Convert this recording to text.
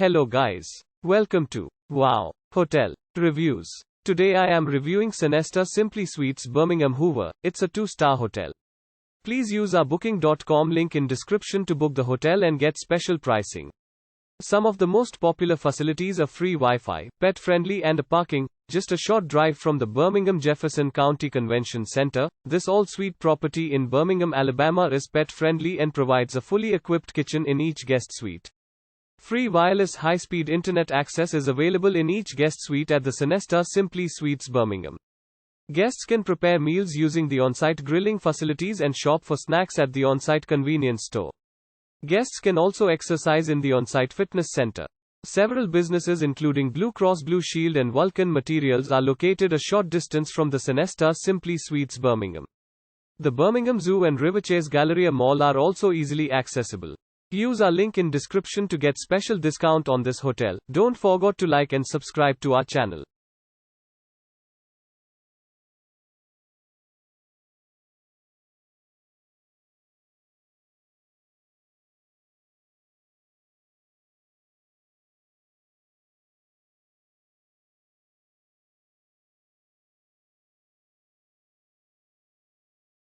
Hello guys. Welcome to Wow Hotel Reviews. Today I am reviewing Sonesta Simply Suites Birmingham Hoover. It's a 2-star hotel. Please use our booking.com link in description to book the hotel and get special pricing. Some of the most popular facilities are free Wi-Fi, pet-friendly and a parking, just a short drive from the Birmingham Jefferson County Convention Center. This all-suite property in Birmingham, Alabama is pet-friendly and provides a fully equipped kitchen in each guest suite. Free wireless high-speed internet access is available in each guest suite at the Sonesta Simply Suites Birmingham. Guests can prepare meals using the on-site grilling facilities and shop for snacks at the on-site convenience store. Guests can also exercise in the on-site fitness center. Several businesses including Blue Cross Blue Shield and Vulcan Materials are located a short distance from the Sonesta Simply Suites Birmingham. The Birmingham Zoo and Riverchase Galleria Mall are also easily accessible. Use our link in description to get special discount on this hotel. Don't forget to like and subscribe to our channel.